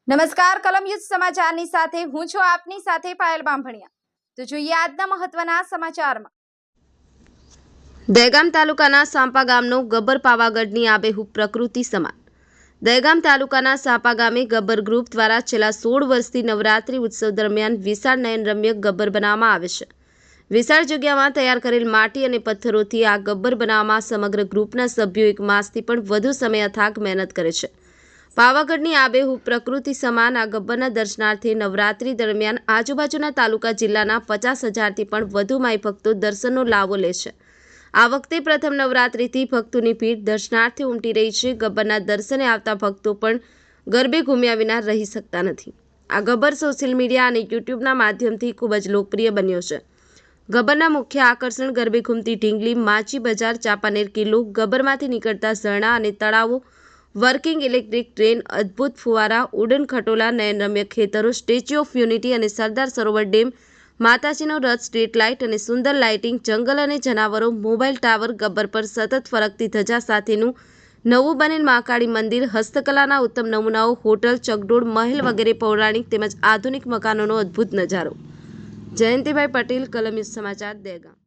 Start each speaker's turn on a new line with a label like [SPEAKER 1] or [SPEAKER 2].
[SPEAKER 1] નમસ્કાર કલમ યુદ્ધ સમાચારની સાથે હું છું આપની સાથે પાયલ બામભણિયા। તો જોઈએ આજના મહત્વના સમાચારમાં।
[SPEAKER 2] દહેગામ તાલુકાના સાંપા ગામનો ગબ્બર પાવાગઢની આબેહૂબ પ્રકૃતિ સમાન। દહેગામ તાલુકાના સાંપા ગામે ગબ્બર ગ્રુપ દ્વારા છેલ્લા 16 વર્ષથી નવરાત્રી ઉત્સવ દરમિયાન વિશાળ નયનરમ્ય ગબ્બર બનાવવામાં આવે છે। વિશાળ જગ્યામાં તૈયાર કરેલ માટી અને પથ્થરોથી આ ગબ્બર બનાવવામાં સમગ્ર ગ્રુપના સભ્યો એક માસથી પણ વધુ સમય અથાગ મહેનત કરે છે। પાવાગઢની આબેહૂબ પ્રકૃતિ સમાન આ ગબ્બરના દર્શનાર્થે નવરાત્રી દરમિયાન આજુબાજુના તાલુકા જિલ્લાના 50,000થી પણ વધુ માઈ ભક્તો દર્શનનો લાવો લે છે। આ વખતે પ્રથમ નવરાત્રિથી ભક્તોની ભીડ દર્શનાર્થે ઉમટી રહી છે। ગબ્બરના દર્શને આવતા ભક્તો પણ ગરબે ઘૂમ્યા વિના રહી શકતા નથી। આ ગબ્બર સોશિયલ મીડિયા અને યુટ્યુબના માધ્યમથી ખૂબ જ લોકપ્રિય બન્યો છે। ગબ્બરના મુખ્ય આકર્ષણ ગરબે ઘૂમતી ઢીંગલી, માચી બજાર, ચાંપાનેર કિલ્લો, ગબ્બરમાંથી નીકળતા ઝરણા અને તળાવો, વર્કિંગ ઇલેક્ટ્રિક ટ્રેન, અદ્ભુત ફુવારા, ઉડન ખટોલા, નયનરમ્ય ખેતરો, સ્ટેચ્યુ ઓફ યુનિટી અને સરદાર સરોવર ડેમ, માતાજીનો રથ, સ્ટ્રીટ લાઇટ અને સુંદર લાઇટિંગ, જંગલ અને જનાવરો, મોબાઈલ ટાવર, ગબ્બર પર સતત ફરકતી ધજા સાથેનું નવું બનેલ મહાકાળી મંદિર, હસ્તકલાના ઉત્તમ નમૂનાઓ, હોટલ, ચકડોળ, મહેલ વગેરે પૌરાણિક તેમજ આધુનિક મકાનોનો અદ્ભુત નજારો। જયંતિભાઈ પટેલ, કલમ યુદ્ધ સમાચાર, દહેગામ।